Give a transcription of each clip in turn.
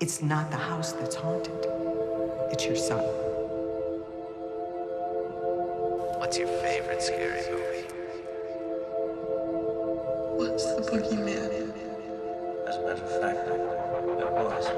It's not the house that's haunted. It's your son. What's your favorite scary movie? What's the boogeyman? As a matter of fact, it was.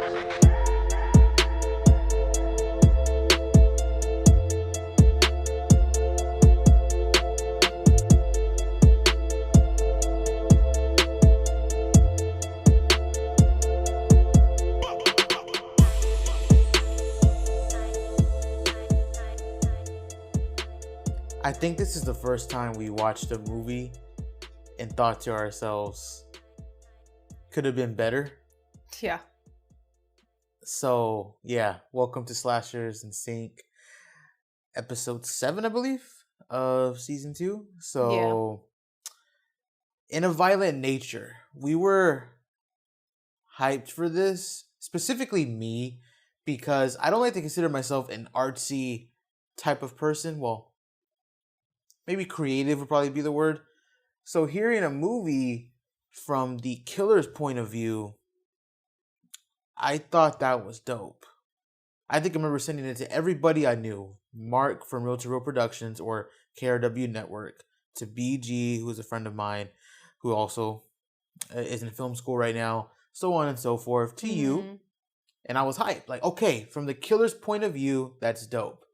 I think this is the first time we watched a movie and thought to ourselves, could have been better. Yeah. So, yeah, welcome to Slashers in Sync, episode 7, I believe, of season 2. So, in a violent nature, we were hyped for this, specifically me, because I don't like to consider myself an artsy type of person. Well, maybe creative would probably be the word. So hearing a movie from the killer's point of view, I thought that was dope. I think I remember sending it to everybody I knew. Mark from Real to Real Productions or KRW Network, to BG, who is a friend of mine, who also is in film school right now, so on and so forth, to you. And I was hyped. Like, okay, from the killer's point of view, that's dope.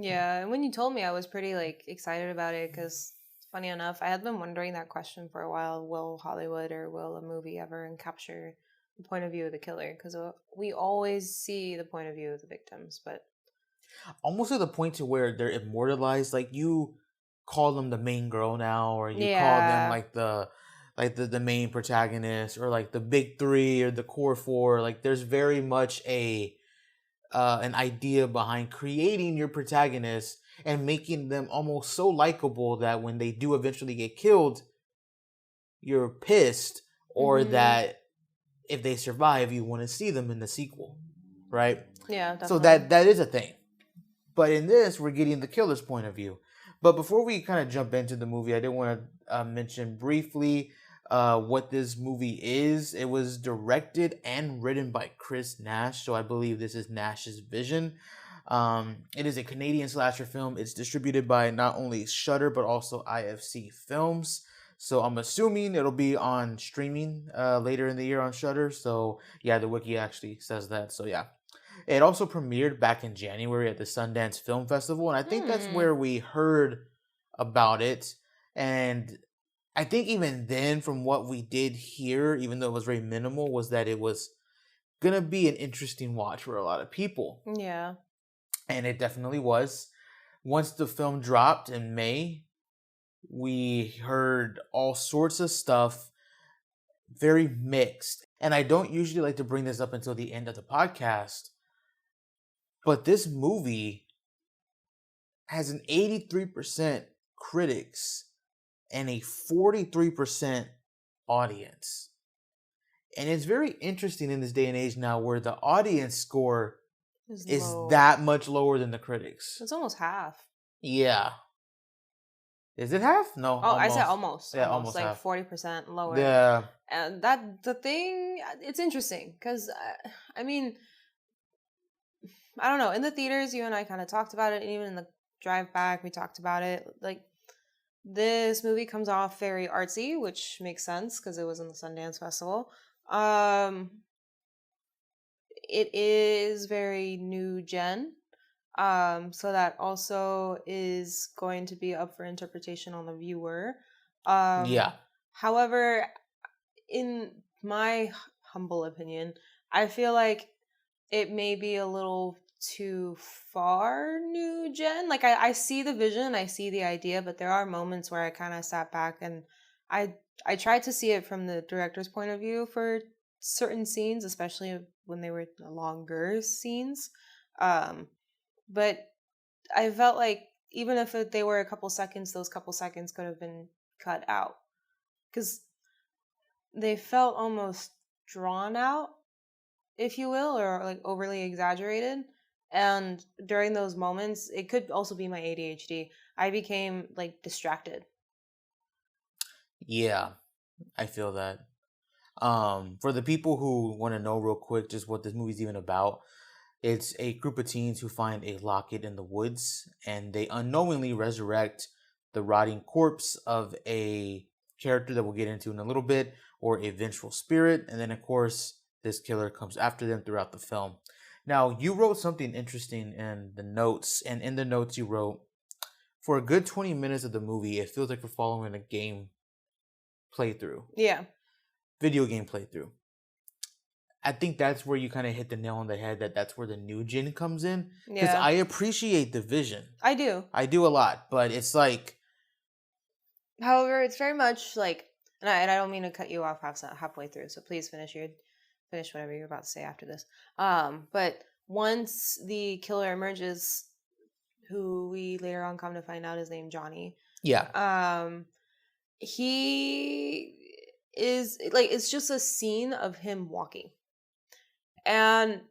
Yeah, and when you told me, I was pretty excited about it because, funny enough, I had been wondering that question for a while: will Hollywood or will a movie ever capture the point of view of the killer? Because we always see the point of view of the victims, but almost to the point to where they're immortalized. Like, you call them the main girl now, or you call them like the main protagonist, or like the big three or the core four. Like, there's very much an idea behind creating your protagonist and making them almost so likable that when they do eventually get killed, you're pissed, or that if they survive, you want to see them in the sequel, right? Yeah, definitely. So that is a thing. But in this, we're getting the killer's point of view. But before we kind of jump into the movie, I did want to mention briefly what this movie is. It was directed and written by Chris Nash, so I believe this is Nash's vision. It is a Canadian slasher film. It's distributed by not only Shudder, but also IFC Films. So I'm assuming it'll be on streaming later in the year on Shudder. So yeah, the wiki actually says that. So yeah. It also premiered back in January at the Sundance Film Festival, and I think that's where we heard about it. And I think even then, from what we did hear, even though it was very minimal, was that it was going to be an interesting watch for a lot of people. Yeah. And it definitely was. Once the film dropped in May, we heard all sorts of stuff, very mixed. And I don't usually like to bring this up until the end of the podcast, but this movie has an 83% critics and a 43% audience. And it's very interesting in this day and age now where the audience score is that much lower than the critics. It's almost half. Yeah. Is it half? No. Oh, almost. I said almost. Yeah, almost like half. 40% lower. Yeah. And the thing, it's interesting because, I mean, I don't know. In the theaters, you and I kind of talked about it. And even in the drive back, we talked about it. Like, this movie comes off very artsy, which makes sense because it was in the Sundance Festival. It is very new gen. So that also is going to be up for interpretation on the viewer. Yeah. However, in my humble opinion, I feel like it may be a little too far new gen. Like, I see the vision, I see the idea, but there are moments where I kind of sat back and I tried to see it from the director's point of view for certain scenes, especially when they were longer scenes. But I felt like even if they were a couple seconds, those couple seconds could have been cut out because they felt almost drawn out, if you will, or like overly exaggerated. And during those moments, it could also be my ADHD. I became like distracted. Yeah, I feel that. For the people who want to know real quick just what this movie's even about, it's a group of teens who find a locket in the woods and they unknowingly resurrect the rotting corpse of a character that we'll get into in a little bit, or a vengeful spirit. And then, of course, this killer comes after them throughout the film. Now, you wrote something interesting in the notes, and in the notes you wrote, for a good 20 minutes of the movie, it feels like we're following a game playthrough. Yeah. Video game playthrough. I think that's where you kind of hit the nail on the head, that's where the new gen comes in. Because I appreciate the vision. I do. I do a lot, but it's like... However, it's very much like... And I don't mean to cut you off halfway through, so please finish whatever you're about to say after this. But once the killer emerges, who we later on come to find out is named Johnny. Yeah. He is like, it's just a scene of him walking. And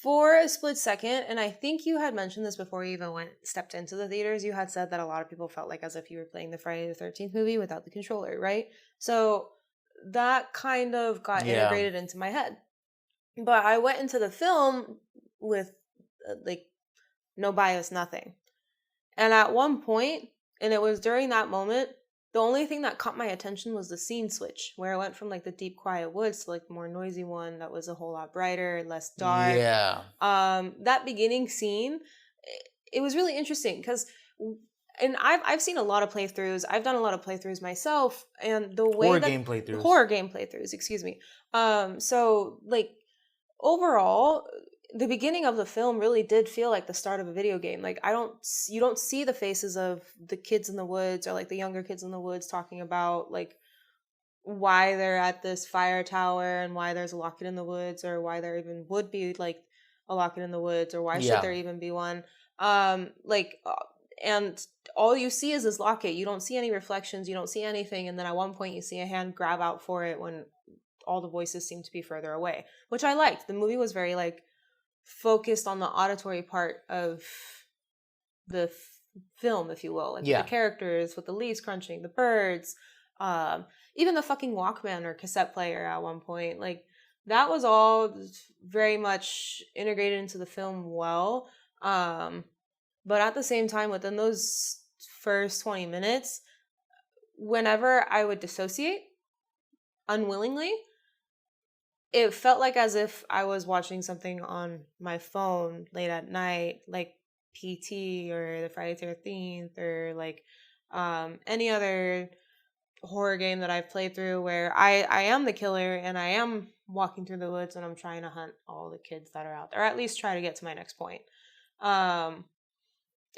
for a split second, and I think you had mentioned this before you even stepped into the theaters, you had said that a lot of people felt like as if you were playing the Friday the 13th movie without the controller, right? So that kind of got integrated into my head. But I went into the film with like no bias, nothing. And at one point, and it was during that moment, the only thing that caught my attention was the scene switch, where I went from like the deep, quiet woods to like the more noisy one that was a whole lot brighter, less dark. Yeah. That beginning scene, it was really interesting because, and I've seen a lot of playthroughs. I've done a lot of playthroughs myself, and the way horror game playthroughs, excuse me. So like overall, the beginning of the film really did feel like the start of a video game. Like you don't see the faces of the kids in the woods or like the younger kids in the woods talking about like why they're at this fire tower and why there's a locket in the woods, or why there even would be like a locket in the woods, or why should there even be one. And all you see is this locket. You don't see any reflections. You don't see anything. And then at one point you see a hand grab out for it when all the voices seem to be further away, which I liked. The movie was very like focused on the auditory part of the film, if you will, like the characters with the leaves crunching, the birds, even the fucking Walkman or cassette player at one point. Like that was all very much integrated into the film well. But at the same time, within those first 20 minutes, whenever I would dissociate unwillingly, it felt like as if I was watching something on my phone late at night, like PT or the Friday the 13th or like any other horror game that I've played through, where I am the killer and I am walking through the woods and I'm trying to hunt all the kids that are out there, or at least try to get to my next point.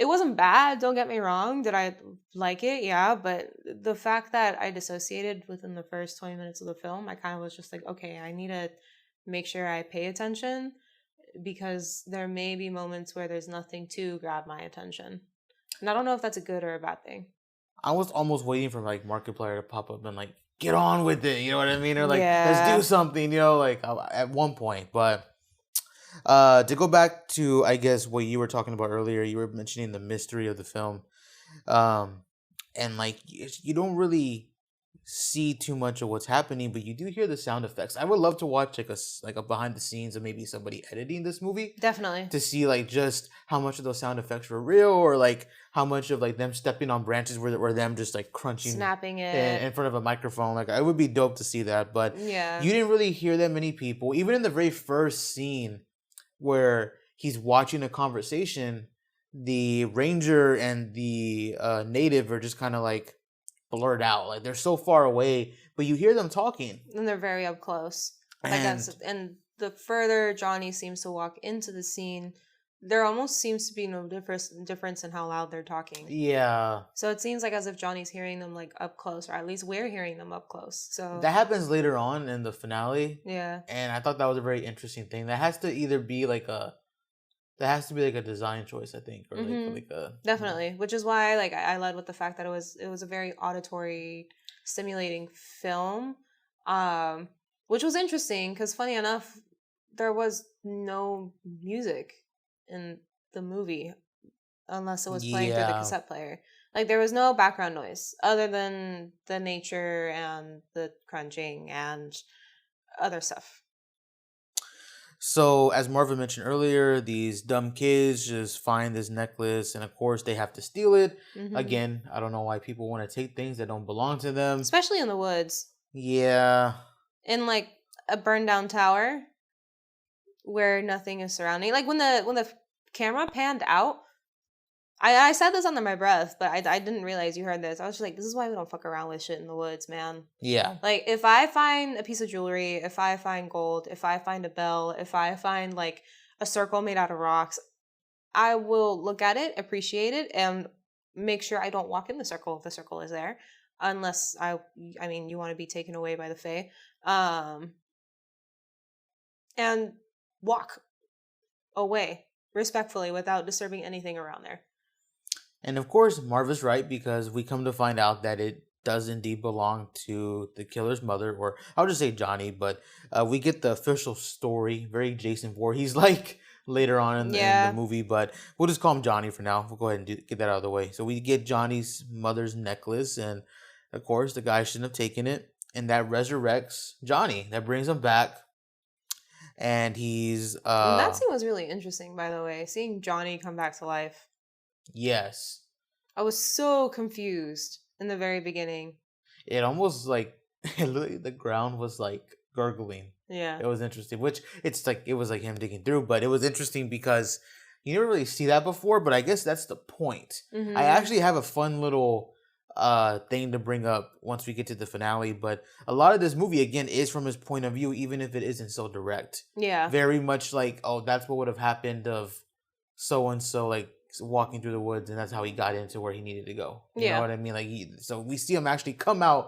It wasn't bad, don't get me wrong. Did I like it? Yeah, but the fact that I dissociated within the first 20 minutes of the film, I kind of was just like, okay, I need to make sure I pay attention, because there may be moments where there's nothing to grab my attention. And I don't know if that's a good or a bad thing. I was almost waiting for like Markiplier to pop up and like, get on with it, you know what I mean? Or like, let's do something, you know, like at one point. But to go back to, I guess, what you were talking about earlier, you were mentioning the mystery of the film. And like, you don't really see too much of what's happening, but you do hear the sound effects. I would love to watch like a behind the scenes of maybe somebody editing this movie. Definitely. To see like just how much of those sound effects were real, or like how much of like them stepping on branches were them just like crunching, snapping it in front of a microphone. Like it would be dope to see that, but you didn't really hear that many people. Even in the very first scene where he's watching a conversation, the ranger and the native are just kind of like blurred out, like they're so far away, but you hear them talking, and they're very up close. And the further Johnny seems to walk into the scene, there almost seems to be no difference in how loud they're talking. Yeah. So it seems like as if Johnny's hearing them like up close, or at least we're hearing them up close. So that happens later on in the finale. Yeah. And I thought that was a very interesting thing. That has to either be like a design choice, I think, or like a definitely, which is why like I led with the fact that it was a very auditory, stimulating film, which was interesting because funny enough, there was no music in the movie unless it was playing through the cassette player. Like there was no background noise other than the nature and the crunching and other stuff. So, as Marvin mentioned earlier, these dumb kids just find this necklace, and of course, they have to steal it. Mm-hmm. Again, I don't know why people want to take things that don't belong to them. Especially in the woods, Yeah. in like a burned down tower where nothing is surrounding. Like when the camera panned out, I said this under my breath, but I didn't realize you heard this. I was just like, this is why we don't fuck around with shit in the woods, man. Yeah. Like, if I find a piece of jewelry, if I find gold, if I find a bell, if I find, like, a circle made out of rocks, I will look at it, appreciate it, and make sure I don't walk in the circle if the circle is there. Unless I mean, you want to be taken away by the Fae. And walk away respectfully without disturbing anything around there. And of course, Marv is right because we come to find out that it does indeed belong to the killer's mother, or I'll just say Johnny, but we get the official story, very Jason Voorhees he's like later on in the movie, but we'll just call him Johnny for now. We'll go ahead and get that out of the way. So we get Johnny's mother's necklace, and of course, the guy shouldn't have taken it, and that resurrects Johnny. That brings him back. And he's and that scene was really interesting, by the way, seeing Johnny come back to life. Yes. I was so confused in the very beginning. It almost like the ground was like gurgling. Yeah. It was interesting, which it's like it was like him digging through, but it was interesting because you never really see that before, but I guess that's the point. Mm-hmm. I actually have a fun little thing to bring up once we get to the finale, but a lot of this movie again is from his point of view, even if it isn't so direct. Yeah. Very much like, oh, that's what would have happened of so and so, like walking through the woods, and that's how he got into where he needed to go. You know what I mean? Like so we see him actually crawl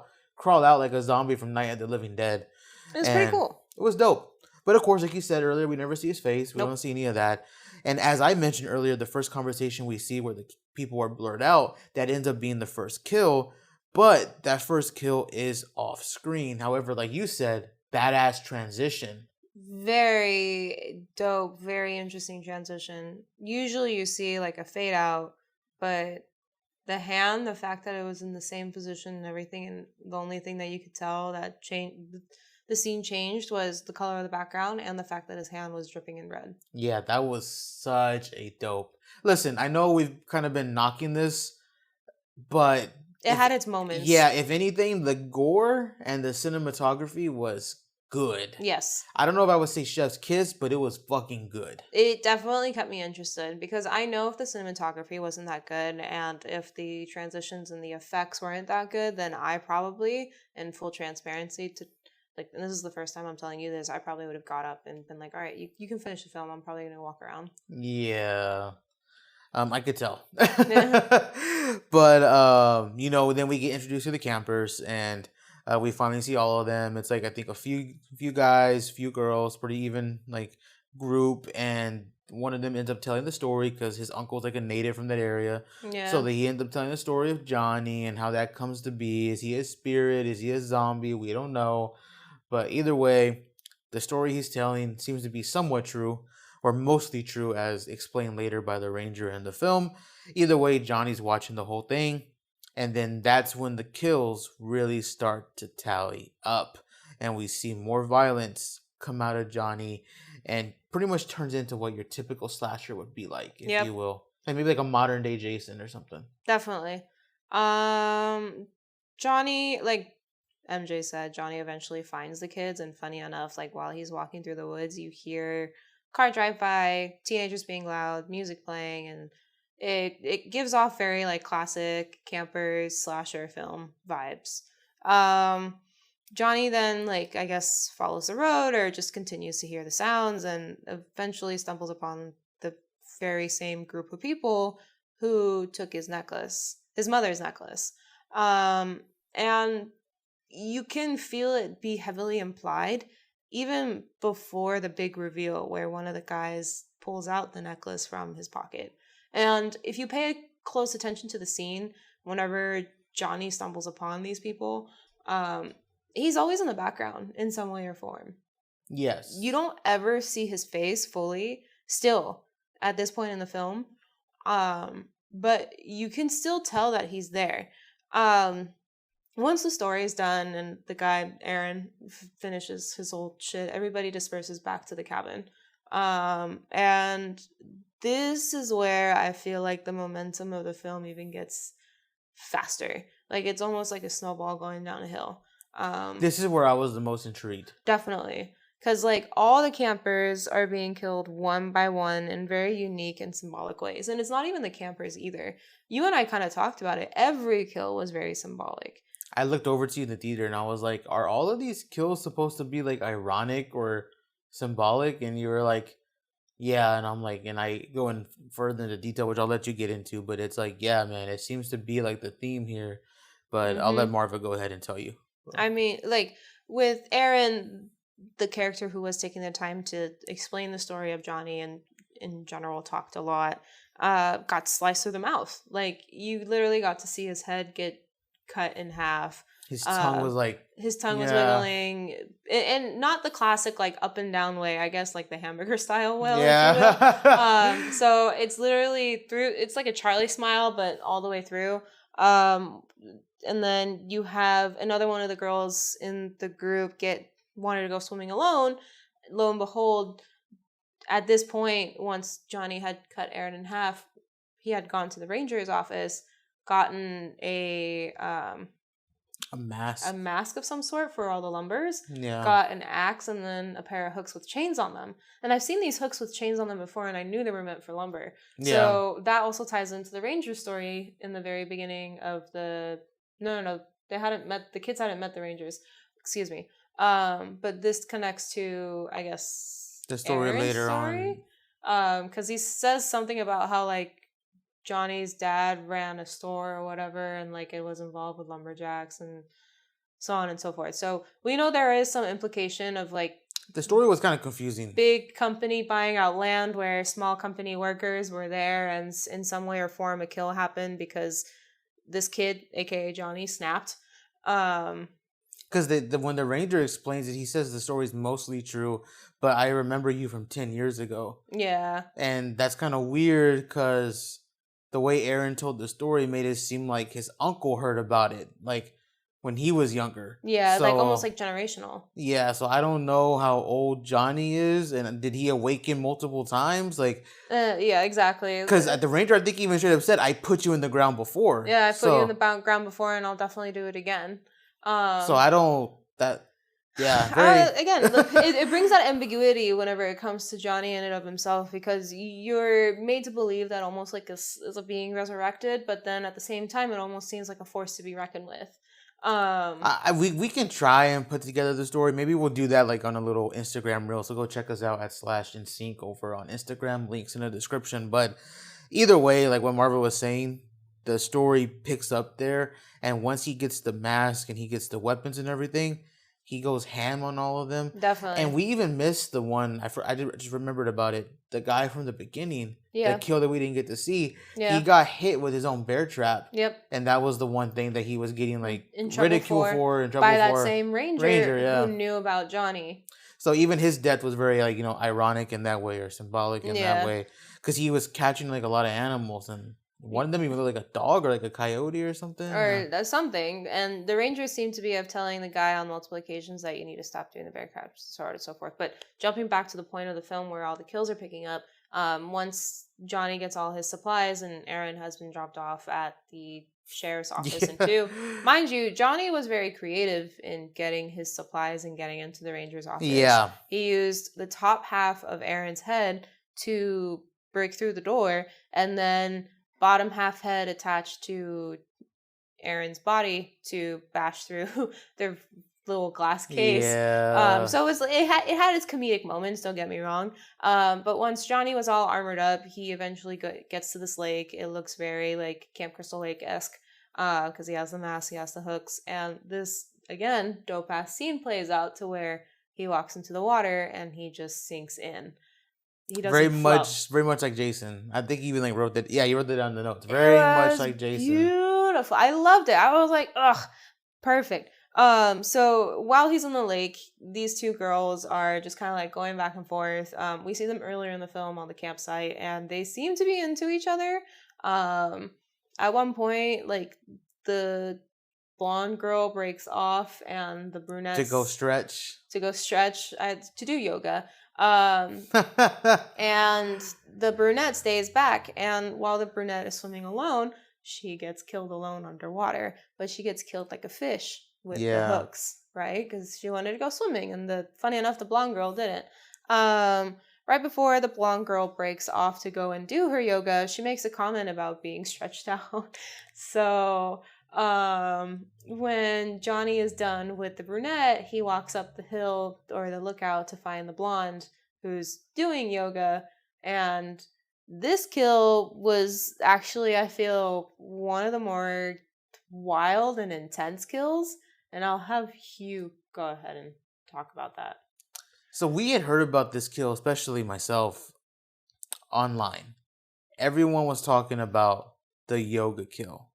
out like a zombie from Night of the Living Dead. It's pretty cool. It was dope. But of course, like you said earlier, we never see his face. We don't see any of that. And as I mentioned earlier, the first conversation we see where the people are blurred out, that ends up being the first kill. But that first kill is off screen. However, like you said, badass transition. Very dope, very interesting transition. Usually you see like a fade out, but the hand, the fact that it was in the same position and everything, and the only thing that you could tell that the scene changed was the color of the background and the fact that his hand was dripping in red. Yeah, that was such a dope. Listen, I know we've kind of been knocking this, but it had its moments. Yeah, if anything, the gore and the cinematography was good. Yes. I don't know if I would say chef's kiss, but it was fucking good. It definitely kept me interested because I know if the cinematography wasn't that good and if the transitions and the effects weren't that good, then I probably, in full transparency, and this is the first time I'm telling you this, I probably would have got up and been like, all right, you can finish the film. I'm probably going to walk around. Yeah. I could tell. But, then we get introduced to the campers and we finally see all of them. It's like, I think a few guys, few girls, pretty even like group. And one of them ends up telling the story because his uncle's like a native from that area. Yeah. So he ends up telling the story of Johnny and how that comes to be. Is he a spirit? Is he a zombie? We don't know. But either way, the story he's telling seems to be somewhat true, or mostly true, as explained later by the ranger in the film. Either way, Johnny's watching the whole thing, and then that's when the kills really start to tally up, and we see more violence come out of Johnny, and pretty much turns into what your typical slasher would be like, if you will. And maybe like a modern day Jason or something. Definitely. Johnny, like MJ said, Johnny eventually finds the kids, and funny enough, like while he's walking through the woods, you hear car drive by, teenagers being loud, music playing, and it gives off very like classic campers slasher film vibes. Johnny then, like, I guess follows the road or just continues to hear the sounds and eventually stumbles upon the very same group of people who took his mother's necklace. And you can feel it be heavily implied even before the big reveal where one of the guys pulls out the necklace from his pocket. And if you pay close attention to the scene, whenever Johnny stumbles upon these people, he's always in the background in some way or form. Yes. You don't ever see his face fully still at this point in the film. but you can still tell that he's there. Once the story is done and the guy Aaron finishes his old shit, everybody disperses back to the cabin. And this is where I feel like the momentum of the film even gets faster. Like it's almost like a snowball going down a hill. This is where I was the most intrigued. Definitely. Because, like, all the campers are being killed one by one in very unique and symbolic ways. And it's not even the campers either. You and I kind of talked about it. Every kill was very symbolic. I looked over to you in the theater and I was like, are all of these kills supposed to be, like, ironic or symbolic? And you were like, yeah. And I'm like, and I go in further into detail, which I'll let you get into. But it's like, yeah, man, it seems to be, like, the theme here. But I'll let Marva go ahead and tell you. I mean, like, with Aaron, the character who was taking the time to explain the story of Johnny and in general talked a lot, got sliced through the mouth. Like, you literally got to see his head get cut in half. His tongue was like... His tongue was wiggling. And not the classic, like, up and down way, I guess, like the hamburger style way. Yeah. So it's literally through... It's like a Charlie smile, but all the way through. And then you have another one of the girls in the group wanted to go swimming alone. Lo and behold, at this point, once Johnny had cut Aaron in half, he had gone to the ranger's office, gotten a mask of some sort for all the lumbers, got an axe, and then a pair of hooks with chains on them. And I've seen these hooks with chains on them before, and I knew they were meant for lumber. Yeah. So that also ties into the ranger story in the very beginning of the... No. The kids hadn't met the rangers. Excuse me. But this connects to, I guess, the story Aaron's later story. Because he says something about how, like, Johnny's dad ran a store or whatever, and, like, it was involved with lumberjacks and so on and so forth. So we know there is some implication of, like, the story was kind of confusing. Big company buying out land where small company workers were there, and in some way or form a kill happened because this kid, aka Johnny, snapped. Because when the ranger explains it, he says the story's mostly true, but I remember you from 10 years ago. Yeah. And that's kind of weird because the way Aaron told the story made it seem like his uncle heard about it, like when he was younger. Yeah, so, like almost like generational. Yeah, so I don't know how old Johnny is, and did he awaken multiple times? Like, yeah, exactly. Because the ranger, I think, even straight up said, "I put you in the ground before." Yeah, I put you in the ground before, and I'll definitely do it again. So I don't Yeah. Again, it brings that ambiguity whenever it comes to Johnny in and of himself, because you're made to believe that almost like is a being resurrected, but then at the same time, it almost seems like a force to be reckoned with. We can try and put together the story. Maybe we'll do that like on a little Instagram reel. So go check us out at /InSync over on Instagram. Links in the description. But either way, like what Marva was saying, the story picks up there. And once he gets the mask and he gets the weapons and everything, he goes ham on all of them. Definitely. And we even missed the one, I just remembered about it. The guy from the beginning, the kill that we didn't get to see, he got hit with his own bear trap. Yep. And that was the one thing that he was getting like ridiculed for, in trouble by that for. Same ranger who knew about Johnny. So even his death was very like, ironic in that way or symbolic in that way. Because he was catching like a lot of animals, and one of them even looked like a dog or like a coyote or something. Or something. And the rangers seem to be telling the guy on multiple occasions that you need to stop doing the bear traps, so on and so forth. But jumping back to the point of the film where all the kills are picking up, once Johnny gets all his supplies and Aaron has been dropped off at the sheriff's office and two. Mind you, Johnny was very creative in getting his supplies and getting into the ranger's office. Yeah. He used the top half of Aaron's head to break through the door, and then bottom half head attached to Aaron's body to bash through their little glass case. Yeah. So it had its comedic moments, don't get me wrong. But once Johnny was all armored up, he eventually gets to this lake. It looks very like Camp Crystal Lake-esque because he has the mask, he has the hooks. And this, again, dope-ass scene plays out to where he walks into the water and he just sinks in. He very much like Jason. I think he even wrote that. Yeah, he wrote that down in the notes. Very much like Jason. Beautiful. I loved it. I was like, ugh, perfect. So while he's in the lake, these two girls are just kind of like going back and forth. We see them earlier in the film on the campsite, and they seem to be into each other. At one point, like the blonde girl breaks off and the brunette to go stretch to do yoga. And the brunette stays back, and while the brunette is swimming alone, she gets killed alone underwater, but she gets killed like a fish with the hooks, right? Because she wanted to go swimming, and funny enough, the blonde girl didn't. Right before the blonde girl breaks off to go and do her yoga, she makes a comment about being stretched out. So when Johnny is done with the brunette, he walks up the hill or the lookout to find the blonde who's doing yoga. And this kill was actually, I feel, one of the more wild and intense kills. And I'll have Hugh go ahead and talk about that. So we had heard about this kill, especially myself, online. Everyone was talking about the yoga kill.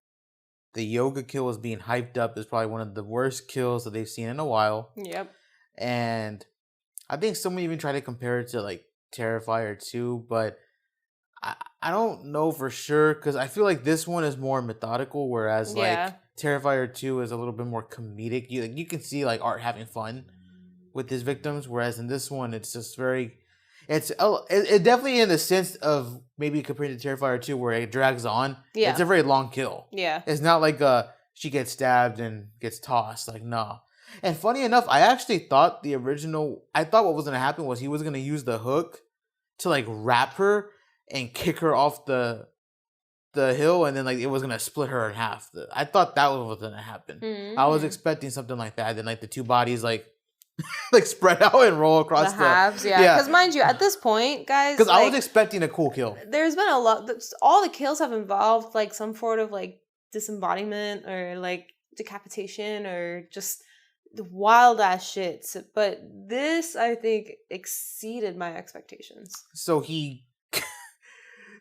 The yoga kill was being hyped up as probably one of the worst kills that they've seen in a while. Yep. And I think someone even tried to compare it to like Terrifier 2, but I don't know for sure because I feel like this one is more methodical, whereas like Terrifier 2 is a little bit more comedic. You can see like Art having fun with his victims, whereas in this one it's just very... It definitely in the sense of maybe compared to Terrifier 2 where it drags on. Yeah. It's a very long kill. Yeah. It's not like she gets stabbed and gets tossed. Like, no. And funny enough, I actually thought what was going to happen was he was going to use the hook to like wrap her and kick her off the hill, and then like it was going to split her in half. I thought that was going to happen. Mm-hmm. I was expecting something like that. Then like the two bodies like spread out and roll across the halves. Yeah, because mind you, at this point, guys, because I was expecting a cool kill. There's been a lot. All the kills have involved like some sort of like disembodiment or like decapitation or just wild ass shit. But this, I think, exceeded my expectations.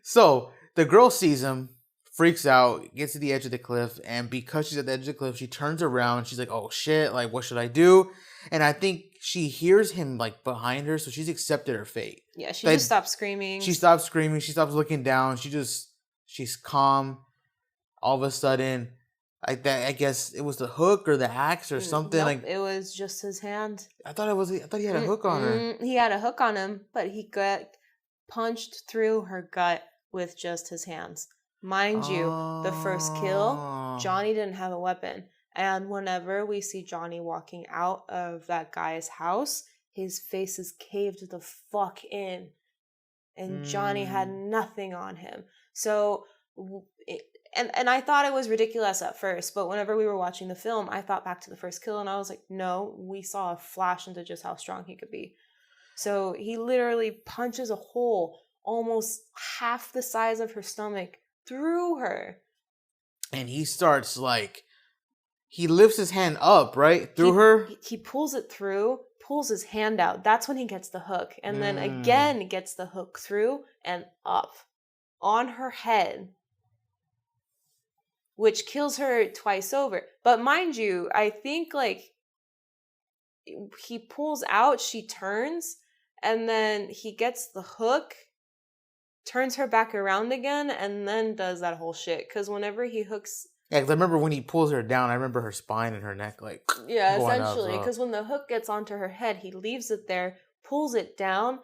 So the girl sees him, freaks out, gets to the edge of the cliff, and because she's at the edge of the cliff, she turns around. She's like, "Oh shit! Like, what should I do?" And I think she hears him like behind her, so she's accepted her fate. Yeah, she just stopped screaming. She stops screaming. She stops looking down. She's calm. All of a sudden, like that. I guess it was the hook or the axe or something. Nope, like it was just his hand. I thought he had a hook on her. He had a hook on him, but he got punched through her gut with just his hands. Mind you, the first kill, Johnny didn't have a weapon. And whenever we see Johnny walking out of that guy's house, his face is caved the fuck in. And Johnny had nothing on him. So, and I thought it was ridiculous at first, but whenever we were watching the film, I thought back to the first kill and I was like, no, we saw a flash into just how strong he could be. So he literally punches a hole almost half the size of her stomach through her. And he starts like... He lifts his hand up, right? Through her? He pulls it through, pulls his hand out. That's when he gets the hook. And then again gets the hook through and up on her head, which kills her twice over. But mind you, I think like he pulls out, she turns, and then he gets the hook, turns her back around again, and then does that whole shit. Because whenever he hooks... Yeah, because I remember when he pulls her down, I remember her spine and her neck, like... Yeah, essentially. Because when the hook gets onto her head, he leaves it there, pulls it down,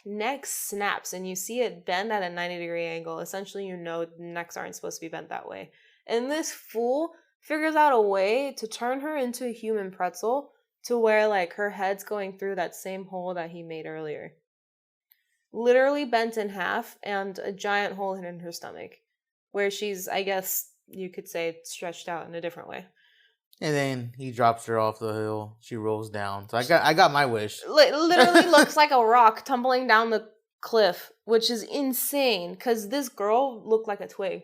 neck snaps, and you see it bend at a 90-degree angle. Essentially, you know necks aren't supposed to be bent that way. And this fool figures out a way to turn her into a human pretzel to where, like, her head's going through that same hole that he made earlier. Literally bent in half and a giant hole in her stomach, where she's, I guess... you could say stretched out in a different way. And then he drops her off the hill. She rolls down. So I got my wish. Literally looks like a rock tumbling down the cliff, which is insane because this girl looked like a twig.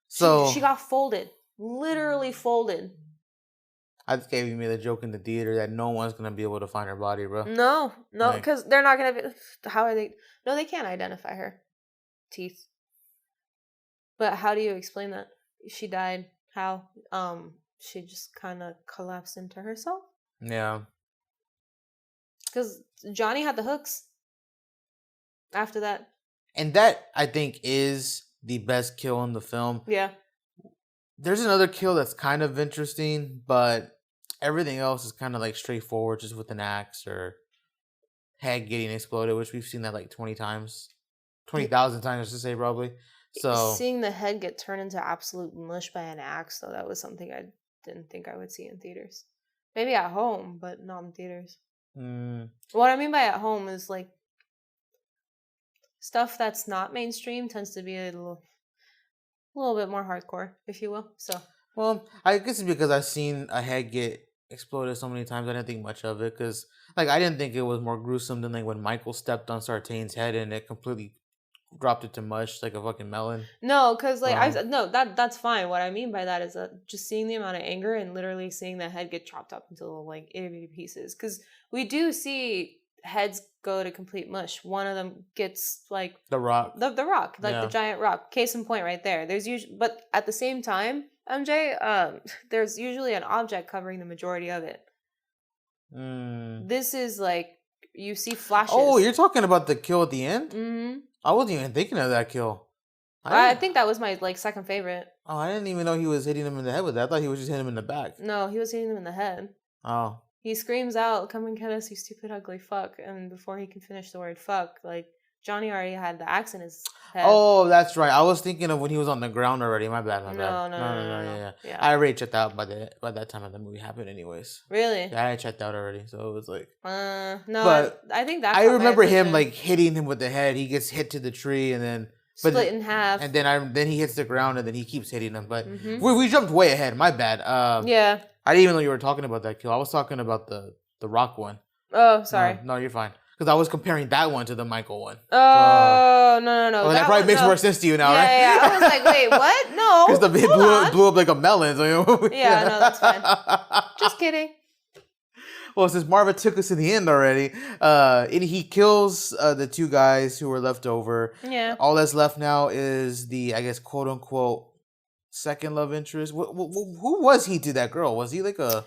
So she got folded. Literally folded. I just gave me the joke in the theater that no one's going to be able to find her body, bro. No, because they're not going to be... How are they... No, they can't identify her. Teeth. But how do you explain that? She died. How? She just kind of collapsed into herself? Yeah. Because Johnny had the hooks after that. And that, I think, is the best kill in the film. Yeah. There's another kill that's kind of interesting, but everything else is kind of like straightforward, just with an axe or head getting exploded, which we've seen that like 20 times. 20,000 times, I should say, probably. So seeing the head get turned into absolute mush by an axe, though, that was something I didn't think I would see in theaters. Maybe at home, but not in theaters. What I mean by at home is like stuff that's not mainstream tends to be a little bit more hardcore, if you will. So, well, I guess it's because I've seen a head get exploded so many times. I didn't think much of it because, like, I didn't think it was more gruesome than like when Michael stepped on Sartain's head and it completely dropped it to mush like a fucking melon. No, because like that's fine. What I mean by that is that just seeing the amount of anger and literally seeing the head get chopped up into little like itty bitty pieces. Because we do see heads go to complete mush. One of them gets like the rock, the rock, like the giant rock. Case in point, right there. There's usually, but at the same time, MJ, there's usually an object covering the majority of it. This is like you see flashes. Oh, you're talking about the kill at the end? Mm-hmm. I wasn't even thinking of that kill. I think that was my like second favorite. Oh, I didn't even know he was hitting him in the head with that. I thought he was just hitting him in the back. No, he was hitting him in the head. Oh. He screams out, "Come and get us, you stupid ugly fuck!" And before he can finish the word "fuck," like Johnny already had the axe in his head. Oh, that's right. I was thinking of when he was on the ground already. My bad. No. Yeah. I already checked out by that time that the movie happened, anyways. Really? Yeah, I checked out already, so it was like. No, but I think that. I remember him like hitting him with the head. He gets hit to the tree and then split in half, and then he hits the ground and then he keeps hitting him. But we jumped way ahead. My bad. Yeah. I didn't even know you were talking about that kill. I was talking about the rock one. Oh, sorry. No, you're fine. Because I was comparing that one to the Michael one. Oh, no. Well, that probably makes more sense to you now, right? Yeah. I was like, wait, what? No. Because the it blew up like a melon. So, yeah, no, that's fine. Just kidding. Well, since Marva took us to the end already, he kills the two guys who were left over. Yeah. All that's left now is the, I guess, quote unquote, second love interest. Who was he to that girl? Was he like a...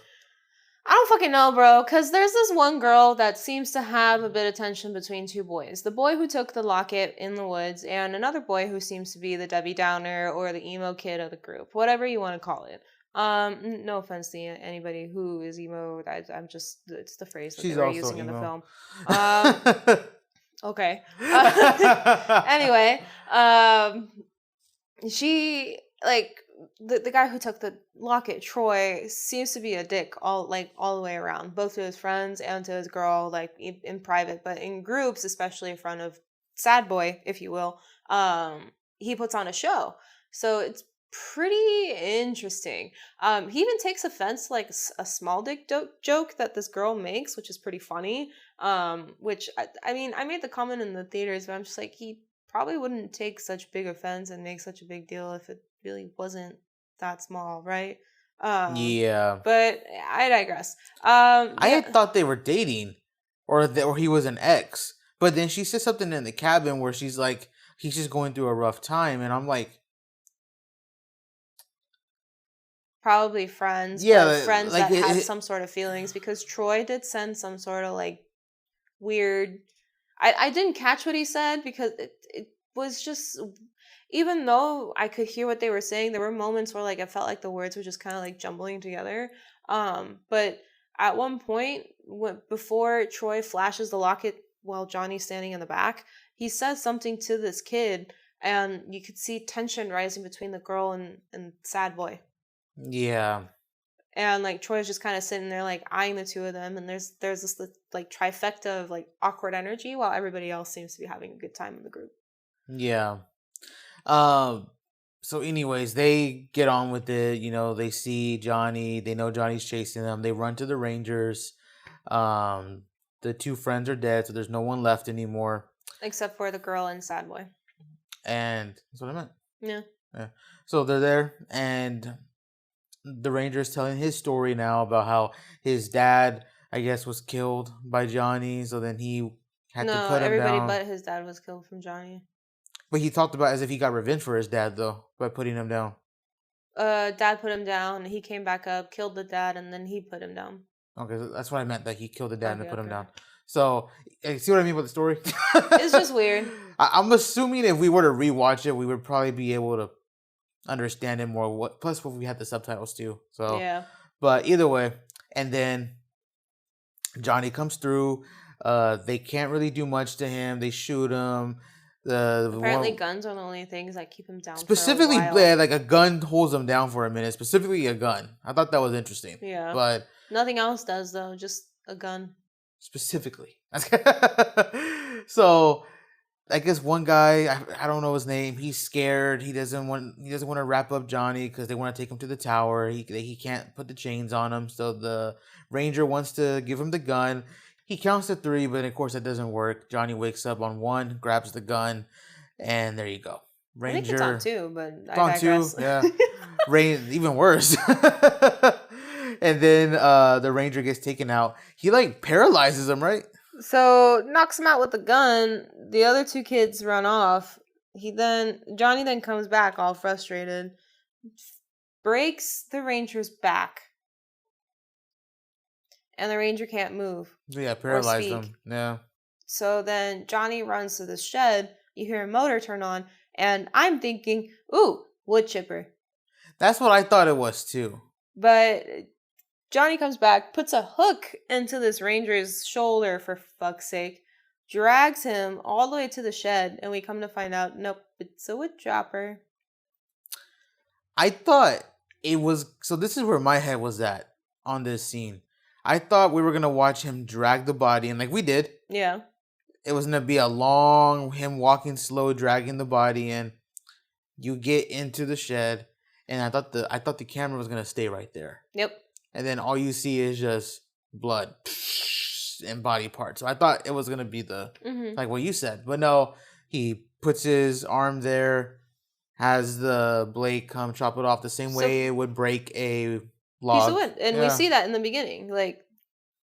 I don't fucking know, bro, because there's this one girl that seems to have a bit of tension between two boys. The boy who took the locket in the woods and another boy who seems to be the Debbie Downer or the emo kid of the group, whatever you want to call it. No offense to anybody who is emo. I'm just, it's the phrase that they were using in the film. Okay. Anyway, she, like, the guy who took the locket, Troy, seems to be a dick all the way around, both to his friends and to his girl, like in private, but in groups, especially in front of Sad Boy, if you will, he puts on a show. So it's pretty interesting. He even takes offense to like a small dick joke that this girl makes, which is pretty funny. Which I mean, I made the comment in the theaters, but I'm just like, he probably wouldn't take such big offense and make such a big deal if it really wasn't that small, right? Yeah. But I digress. I had thought they were dating, or he was an ex. But then she said something in the cabin where she's like, he's just going through a rough time, and I'm like, probably friends. Yeah, but friends like that had some sort of feelings, because Troy did send some sort of like weird. I didn't catch what he said because it was just, even though I could hear what they were saying, there were moments where like it felt like the words were just kind of like jumbling together. But at one point, before Troy flashes the locket while Johnny's standing in the back, he says something to this kid, and you could see tension rising between the girl and Sad Boy. Yeah. And like Troy's just kind of sitting there like eyeing the two of them, and there's this like trifecta of like awkward energy while everybody else seems to be having a good time in the group. Yeah. So anyways, they get on with it. You know, they see Johnny. They know Johnny's chasing them. They run to the Rangers. The two friends are dead, so there's no one left anymore. Except for the girl and Sad Boy. And that's what I meant. Yeah. So they're there, and the Ranger's telling his story now about how his dad, I guess, was killed by Johnny. So then he had to put him down. No, everybody but his dad was killed from Johnny. But he talked about as if he got revenge for his dad, though, by putting him down. Dad put him down. He came back up, killed the dad, and then he put him down. Okay, that's what I meant. That he killed the dad and put him down. So, see what I mean with the story? It's just weird. I'm assuming if we were to rewatch it, we would probably be able to understand it more. Plus, we had the subtitles too. So, Yeah. but either way, and then Johnny comes through. They can't really do much to him. They shoot him. Apparently, guns are the only things that keep him down. Specifically, for a while. like a gun holds him down for a minute. Specifically, a gun. I thought that was interesting. Yeah. But nothing else does though. Just a gun. Specifically. So, I guess one guy, I don't know his name. He's scared. He doesn't want to wrap up Johnny because they want to take him to the tower. He can't put the chains on him. So the ranger wants to give him the gun. He counts to 3, but of course that doesn't work. Johnny wakes up on 1, grabs the gun, and there you go. Ranger. I think it's on 2, but it's on 2, yeah. Even worse. And then the ranger gets taken out. He like paralyzes him, right? So knocks him out with the gun. The other 2 kids run off. Johnny then comes back all frustrated, breaks the ranger's back, and the ranger can't move. Yeah, paralyzed him. Yeah. So then Johnny runs to the shed. You hear a motor turn on, and I'm thinking, ooh, wood chipper. That's what I thought it was too. But Johnny comes back, puts a hook into this ranger's shoulder, for fuck's sake, drags him all the way to the shed, and we come to find out, nope, it's a wood chopper. I thought it was... So this is where my head was at on this scene. I thought we were going to watch him drag the body, and like we did. Yeah. It was going to be a long, him walking slow, dragging the body, and you get into the shed, and I thought the camera was going to stay right there. Yep. And then all you see is just blood and body parts. So I thought it was going to be like what you said. But no, he puts his arm there, has the blade come chop it off the same way it would break a log. Piece of wood. And we see that in the beginning. Like,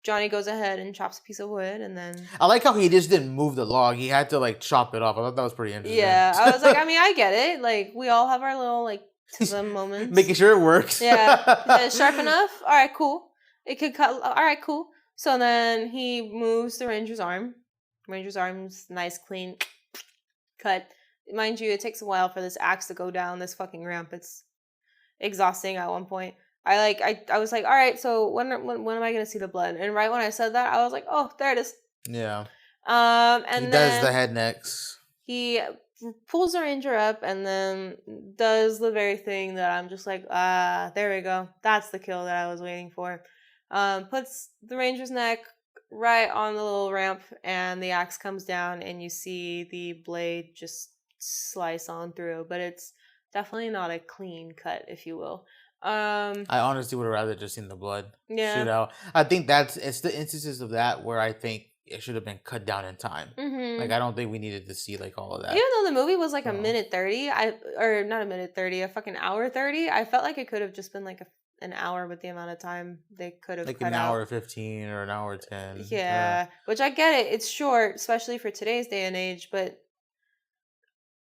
Johnny goes ahead and chops a piece of wood, and then... I like how he just didn't move the log. He had to, like, chop it off. I thought that was pretty interesting. Yeah, I was like, I mean, I get it. Like, we all have our little, like, some moments. Making sure it works. Yeah. Is it sharp enough? All right, cool. It could cut. All right, cool. So then he moves the ranger's arm. Ranger's arm's nice, clean cut. Mind you, it takes a while for this axe to go down this fucking ramp. It's exhausting at one point. I was like, all right, so when am I gonna see the blood? And right when I said that, I was like, oh, there it is. Yeah. And he does the head next. He pulls the ranger up and then does the very thing that I'm just like, there we go. That's the kill that I was waiting for. Puts the ranger's neck right on the little ramp, and the axe comes down, and you see the blade just slice on through, but it's definitely not a clean cut, if you will. I honestly would have rather just seen the blood shoot out. I think it's the instances of that where I think it should have been cut down in time. Mm-hmm. Like, I don't think we needed to see like all of that. Even though the movie was like a minute 30, or not a minute 30, a fucking hour 30, I felt like it could have just been like an hour with the amount of time they could have like cut an out. hour 15 or an hour 10. Yeah, which I get it. It's short, especially for today's day and age, but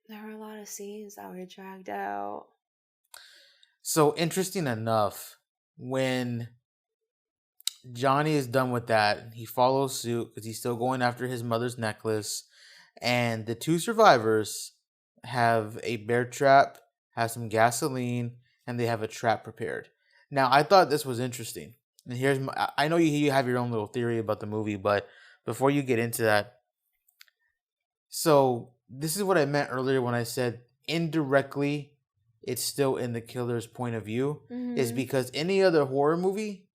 there were a lot of scenes that were dragged out. So, interesting enough, when Johnny is done with that, he follows suit because he's still going after his mother's necklace. And the 2 survivors have a bear trap, have some gasoline, and they have a trap prepared. Now, I thought this was interesting. And I know you have your own little theory about the movie, but before you get into that, so this is what I meant earlier when I said indirectly it's still in the killer's point of view, is because any other horror movie,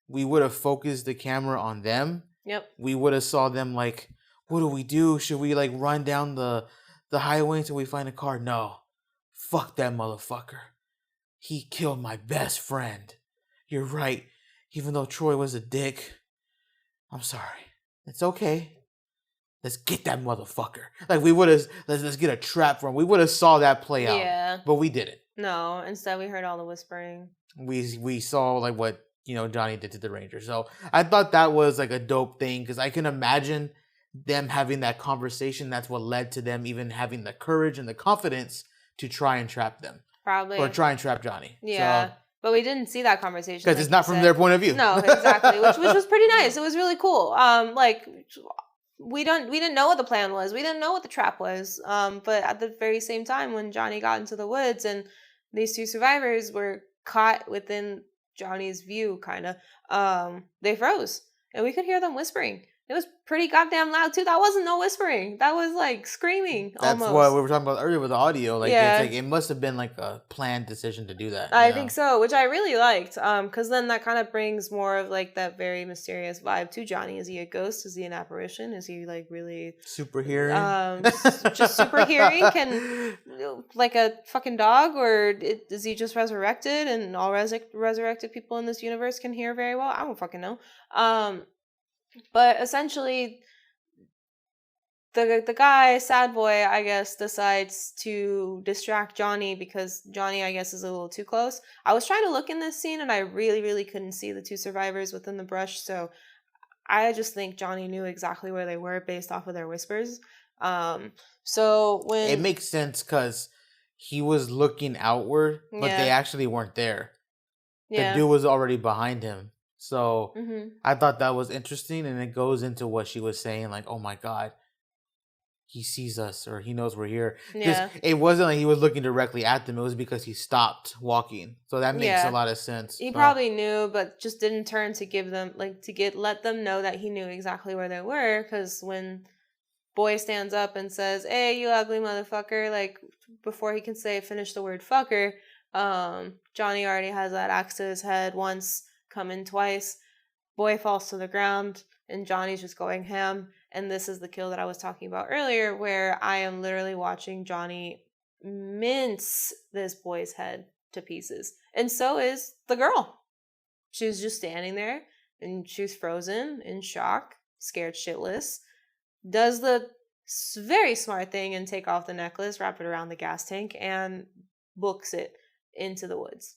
we would have focused the camera on them. Yep. We would have saw them like, what do we do? Should we like run down the highway until we find a car? No. Fuck that motherfucker. He killed my best friend. You're right. Even though Troy was a dick. I'm sorry. It's okay. Let's get that motherfucker. Like, we would have, let's get a trap for him. We would have saw that play out. Yeah. But we didn't. No, instead we heard all the whispering. We saw, like, what, Johnny did to the Ranger. So, I thought that was, like, a dope thing. Because I can imagine them having that conversation. That's what led to them even having the courage and the confidence to try and trap them. Probably. Or try and trap Johnny. Yeah. So, But we didn't see that conversation because it's not from their point of view. No, exactly, which was pretty nice. It was really cool. Like we didn't know what the plan was. We didn't know what the trap was. But at the very same time, when Johnny got into the woods and these two survivors were caught within Johnny's view, kind of, they froze, and we could hear them whispering. It was pretty goddamn loud too. That wasn't no whispering. That was like screaming. That's almost. what we were talking about earlier with the audio. Like, Yeah. it's like it must have been like a planned decision to do that. I think so, which I really liked. Because then that kind of brings more of like that very mysterious vibe to Johnny. Is he a ghost? Is he an apparition? Is he like really super hearing? Just super hearing? Can like a fucking dog, or is he just resurrected and all resurrected people in this universe can hear very well? I don't fucking know. But essentially, the guy, sad boy, I guess, decides to distract Johnny because Johnny, I guess, is a little too close. I was trying to look in this scene and I really, really couldn't see the two survivors within the brush. So I just think Johnny knew exactly where they were based off of their whispers. So when it makes sense because he was looking outward, but they actually weren't there. The dude was already behind him. So I thought that was interesting, and it goes into what she was saying, like, oh my God, he sees us, or he knows we're here. Because it wasn't like he was looking directly at them, it was because he stopped walking. So that makes a lot of sense. He probably knew, but just didn't turn to give them, like, let them know that he knew exactly where they were, because when boy stands up and says, hey, you ugly motherfucker, like, before he can finish the word fucker, Johnny already has that axe to his head once, come in twice. Boy falls to the ground and Johnny's just going ham. And this is the kill that I was talking about earlier, where I am literally watching Johnny mince this boy's head to pieces. And so is the girl. She's just standing there and she's frozen in shock, scared shitless. Does the very smart thing and take off the necklace, wrap it around the gas tank, and books it into the woods.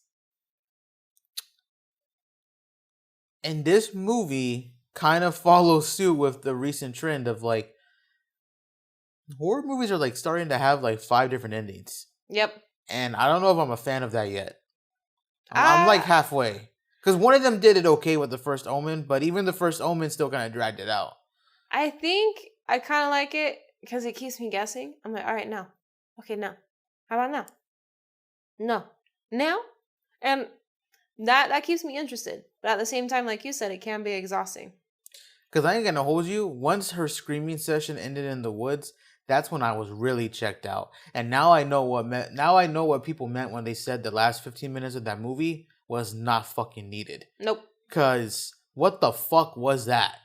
And this movie kind of follows suit with the recent trend of like horror movies are like starting to have like 5 different endings. Yep. And I don't know if I'm a fan of that yet. I'm like halfway. Because one of them did it okay with the first Omen, but even the first Omen still kind of dragged it out. I think I kind of like it because it keeps me guessing. I'm like, all right, now. Okay, now. How about now? No. Now? And that keeps me interested. But at the same time, like you said, it can be exhausting. Because I ain't gonna hold you. Once her screaming session ended in the woods, that's when I was really checked out. And now I know what people meant when they said the last 15 minutes of that movie was not fucking needed. Nope. Because what the fuck was that?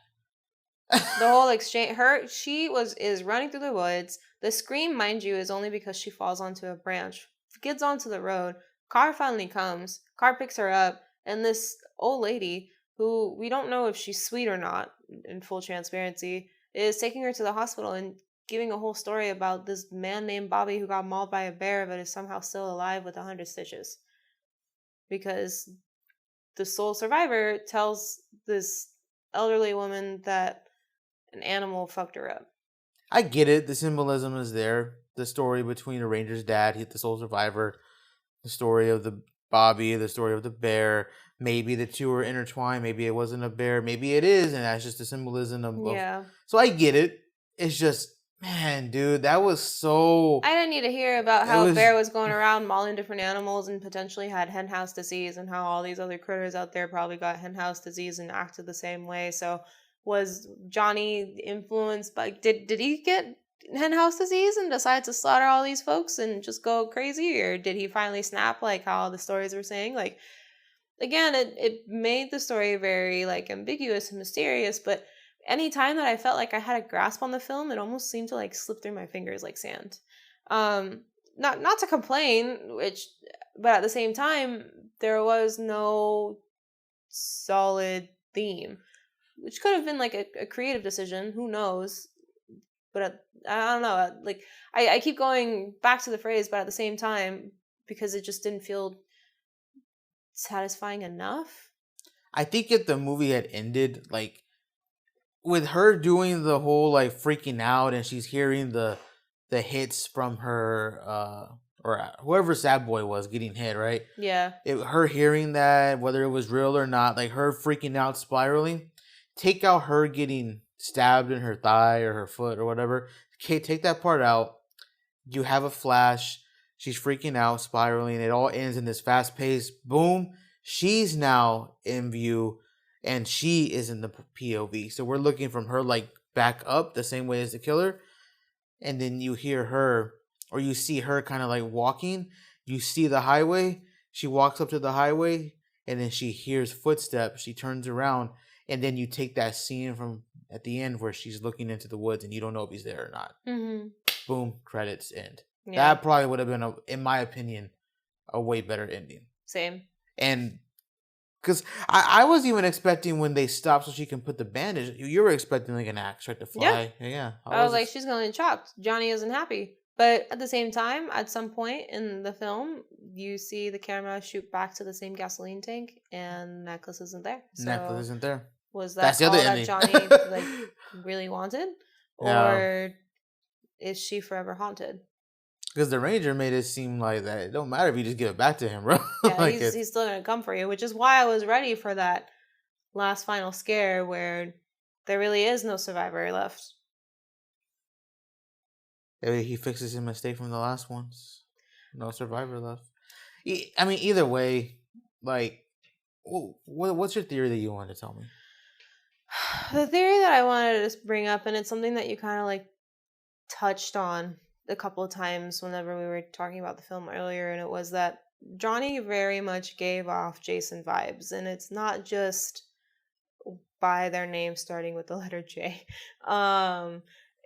The whole exchange, she is running through the woods. The scream, mind you, is only because she falls onto a branch, gets onto the road. Car finally comes. Car picks her up, and this old lady, who we don't know if she's sweet or not, in full transparency, is taking her to the hospital and giving a whole story about this man named Bobby who got mauled by a bear but is somehow still alive with 100 stitches. Because the sole survivor tells this elderly woman that an animal fucked her up. I get it. The symbolism is there. The story between the ranger's dad, the sole survivor, the story of the Bobby, the story of the bear. Maybe the two are intertwined. Maybe it wasn't a bear. Maybe it is, and that's just the symbolism of. Yeah. So I get it. It's just, man, dude, that was so. I didn't need to hear about how a bear was going around mauling different animals and potentially had henhouse disease, and how all these other critters out there probably got henhouse disease and acted the same way. So was Johnny influenced by? Did he get henhouse disease and decide to slaughter all these folks and just go crazy, or did he finally snap like how all the stories were saying? Like, again, it made the story very like ambiguous and mysterious, but anytime that I felt like I had a grasp on the film, it almost seemed to like slip through my fingers like sand. Not to complain, but at the same time, there was no solid theme, which could have been like a creative decision. Who knows? But I don't know. Like I keep going back to the phrase, but at the same time, because it just didn't feel satisfying enough. I think if the movie had ended like with her doing the whole like freaking out and she's hearing the hits from her or whoever Sad Boy was getting hit, right? Yeah. Her hearing that, whether it was real or not, like her freaking out, spiraling. Take out her getting stabbed in her thigh or her foot or whatever. Okay, take that part out. You have a flash. She's freaking out, spiraling. It all ends in this fast pace. Boom. She's now in view, and she is in the POV. So we're looking from her like back up the same way as the killer, and then you hear her, or you see her kind of like walking. You see the highway. She walks up to the highway, and then she hears footsteps. She turns around, and then you take that scene from at the end where she's looking into the woods, and you don't know if he's there or not. Mm-hmm. Boom, credits end. Yeah. That probably would have been, in my opinion, a way better ending. Same. And because I was even expecting when they stopped so she can put the bandage, you were expecting like an axe, right, to fly. Yeah. I was like, she's going to get chopped. Johnny isn't happy. But at the same time, at some point in the film, you see the camera shoot back to the same gasoline tank, and necklace isn't there. So necklace isn't there. Was that all that Johnny like really wanted, or is she forever haunted? Because the Ranger made it seem like that it don't matter if you just give it back to him, bro. Yeah, like he's still gonna come for you, which is why I was ready for that last final scare where there really is no survivor left. He fixes his mistake from the last ones. No survivor left. I mean, either way, like, what's your theory that you wanted to tell me? The theory that I wanted to bring up, and it's something that you kind of like touched on a couple of times whenever we were talking about the film earlier, and it was that Johnny very much gave off Jason vibes, and it's not just by their name starting with the letter J.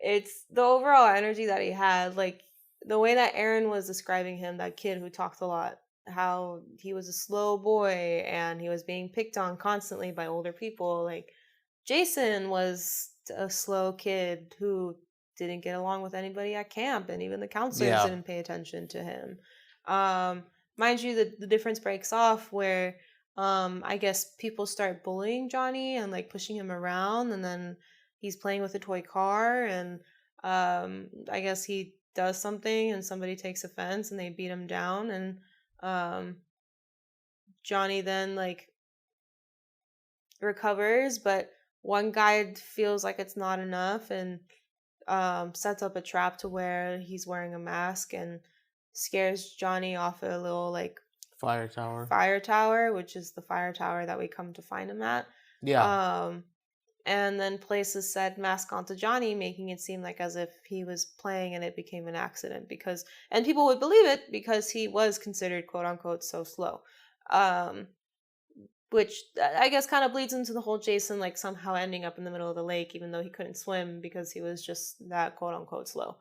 It's the overall energy that he had, like the way that Aaron was describing him, that kid who talked a lot, how he was a slow boy and he was being picked on constantly by older people. Like Jason was a slow kid who didn't get along with anybody at camp, and even the counselors didn't pay attention to him. Mind you, the difference breaks off where I guess people start bullying Johnny and like pushing him around, and then he's playing with a toy car, and I guess he does something and somebody takes offense and they beat him down, and Johnny then like recovers, but one guy feels like it's not enough and sets up a trap to where he's wearing a mask and scares Johnny off a little like fire tower, which is the fire tower that we come to find him at. And then places said mask onto Johnny, making it seem like as if he was playing and it became an accident, and people would believe it because he was considered quote unquote so slow. Which I guess kind of bleeds into the whole Jason like somehow ending up in the middle of the lake, even though he couldn't swim because he was just that quote unquote slow.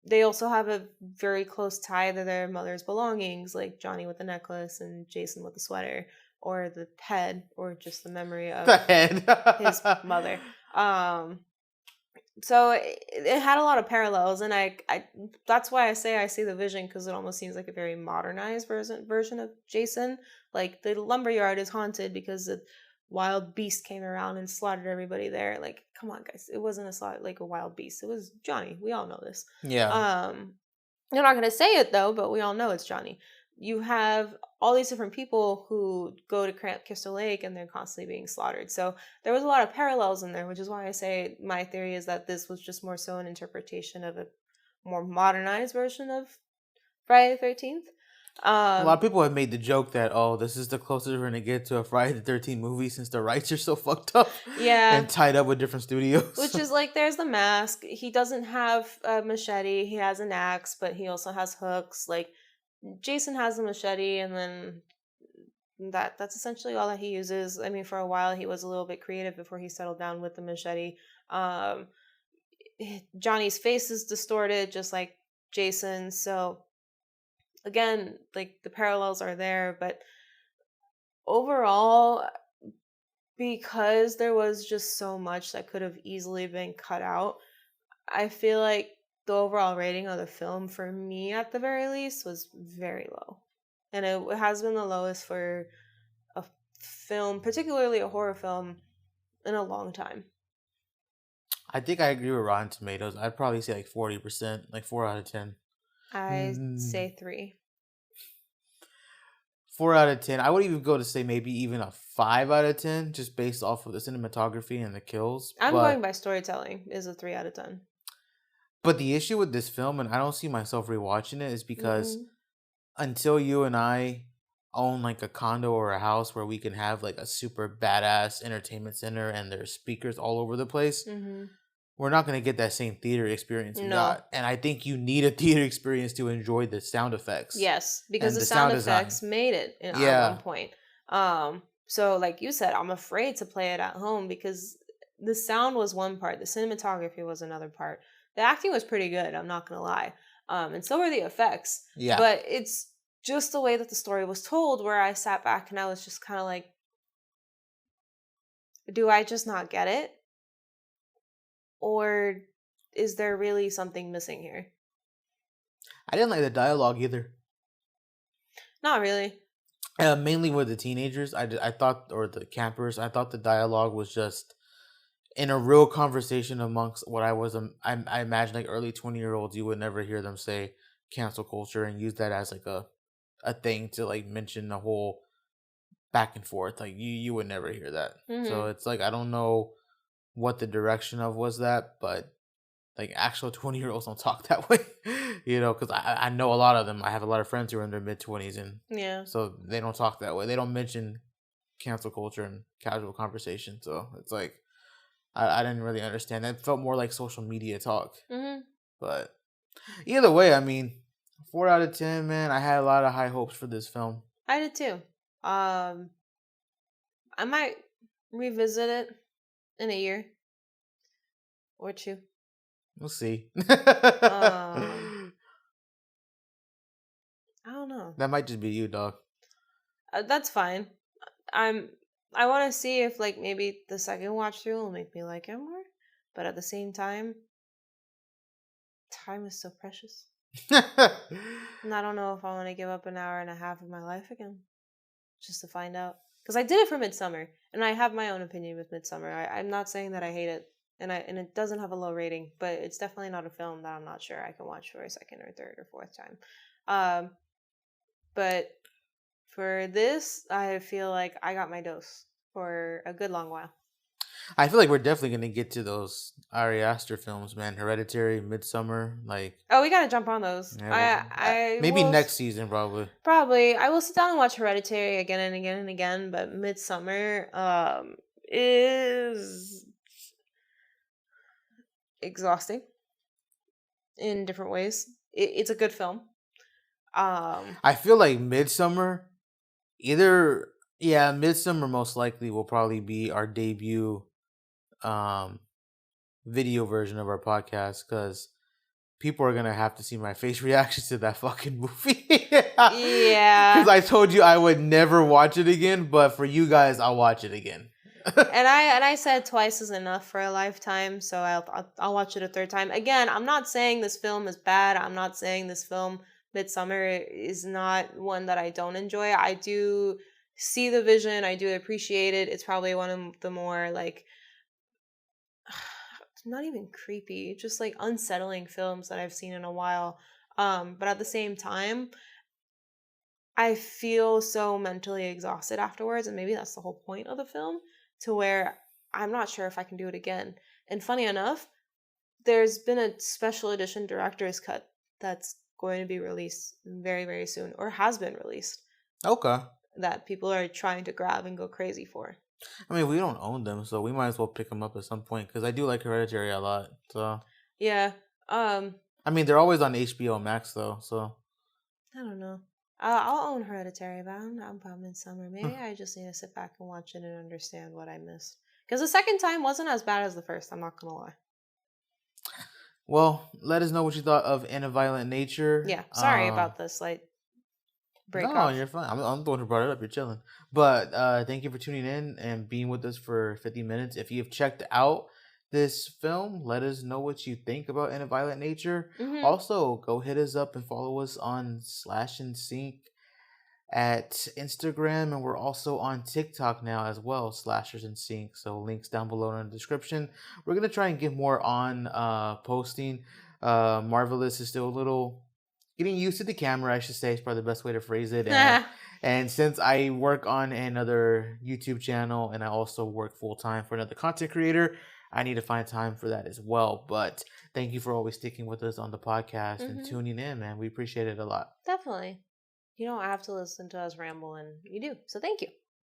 They also have a very close tie to their mother's belongings, like Johnny with the necklace and Jason with the sweater, or the head, or just the memory of his mother. So it had a lot of parallels, and I that's why I say I see the vision, because it almost seems like a very modernized version of Jason. Like the lumberyard is haunted because the wild beast came around and slaughtered everybody there. Like, come on, guys, it wasn't a wild beast. It was Johnny. We all know this. You're not gonna say it though, but we all know it's Johnny. You have all these different people who go to Camp Crystal Lake and they're constantly being slaughtered. So there was a lot of parallels in there, which is why I say my theory is that this was just more so an interpretation of a more modernized version of Friday the 13th. A lot of people have made the joke that, this is the closest we're going to get to a Friday the 13th movie since the rights are so fucked up. Yeah. And tied up with different studios. Which is like, there's the mask. He doesn't have a machete. He has an axe, but he also has hooks. Like, Jason has a machete, and then that's essentially all that he uses. I mean, for a while he was a little bit creative before he settled down with the machete. Johnny's face is distorted just like Jason, so again, like the parallels are there, but overall, because there was just so much that could have easily been cut out, I feel like the overall rating of the film, for me at the very least, was very low. And it has been the lowest for a film, particularly a horror film, in a long time. I think I agree with Rotten Tomatoes. I'd probably say like 40%, like 4 out of 10. I say 3. 4 out of 10. I would even go to say maybe even a 5 out of 10, just based off of the cinematography and the kills. I'm going by storytelling. Is a 3 out of 10. But the issue with this film, and I don't see myself rewatching it, is because until you and I own like a condo or a house where we can have like a super badass entertainment center and there's speakers all over the place, we're not going to get that same theater experience we got. And I think you need a theater experience to enjoy the sound effects. Yes, because the sound effects made it at one point. So like you said, I'm afraid to play it at home because the sound was one part, the cinematography was another part. The acting was pretty good, I'm not going to lie. And so were the effects. Yeah. But it's just the way that the story was told where I sat back and I was just kind of like, do I just not get it? Or is there really something missing here? I didn't like the dialogue either. Not really. Mainly with the teenagers, I thought, or the campers, I thought the dialogue was just in a real conversation amongst what I imagine like early 20-year-olds, you would never hear them say cancel culture and use that as like a thing to like mention the whole back and forth. Like you would never hear that. So it's like, I don't know what the direction of was that, but like actual 20-year-olds don't talk that way, because I know a lot of them. I have a lot of friends who are in their mid-20s, and so they don't talk that way. They don't mention cancel culture in casual conversation. So it's like, I didn't really understand. It felt more like social media talk. But either way, I mean, 4 out of 10, man. I had a lot of high hopes for this film. I did too. I might revisit it in a year or 2. We'll see. I don't know. That might just be you, dog. That's fine. I want to see if like maybe the second watch through will make me like it more, but at the same time, time is so precious. And I don't know if I want to give up an hour and a half of my life again just to find out. Because I did it for Midsummer, and I have my own opinion with Midsummer. I'm not saying that I hate it, and it doesn't have a low rating, but it's definitely not a film that I'm not sure I can watch for a second or third or fourth time. But for this, I feel like I got my dose for a good long while. I feel like we're definitely going to get to those Ari Aster films, man. Hereditary, Midsummer, like... Oh, we got to jump on those. Yeah, maybe next season, probably. Probably. I will sit down and watch Hereditary again and again and again, but Midsummer is exhausting in different ways. It's a good film. I feel like Midsummer, Midsummer most likely will probably be our debut video version of our podcast, because people are gonna have to see my face reactions to that fucking movie. Yeah, because I told you I would never watch it again, but for you guys, I'll watch it again. and I said twice is enough for a lifetime, so I'll watch it a third time. Again, I'm not saying this film is bad. I'm not saying this film Midsummer is not one that I don't enjoy. I do see the vision. I do appreciate it. It's probably one of the more like not even creepy, just like unsettling films that I've seen in a while. But at the same time, I feel so mentally exhausted afterwards, and maybe that's the whole point of the film, to where I'm not sure if I can do it again. And funny enough, there's been a special edition director's cut that's going to be released very, very soon, or has been released. Okay. That people are trying to grab and go crazy for. I mean, we don't own them, so we might as well pick them up at some point, because I do like Hereditary a lot. So yeah. I mean, they're always on HBO Max though, so I don't know. I'll own Hereditary, but I'm not about Midsummer. Maybe I just need to sit back and watch it and understand what I missed. Because the second time wasn't as bad as the first. I'm not gonna lie. Well, let us know what you thought of In a Violent Nature. Yeah, sorry about the slight break no, off. You're fine. I'm the one who brought it up. You're chilling. But thank you for tuning in and being with us for 50 minutes. If you've checked out this film, let us know what you think about In a Violent Nature. Mm-hmm. Also, go hit us up and follow us on Slash and Sync at Instagram, and we're also on TikTok now as well, Slashers and Sync. So links down below in the description. We're gonna try and get more on posting. Marvelous is still a little getting used to the camera, I should say, is probably the best way to phrase it. And since I work on another YouTube channel and I also work full time for another content creator, I need to find time for that as well. But thank you for always sticking with us on the podcast and tuning in, man. We appreciate it a lot. Definitely. You don't have to listen to us ramble, and you do. So thank you.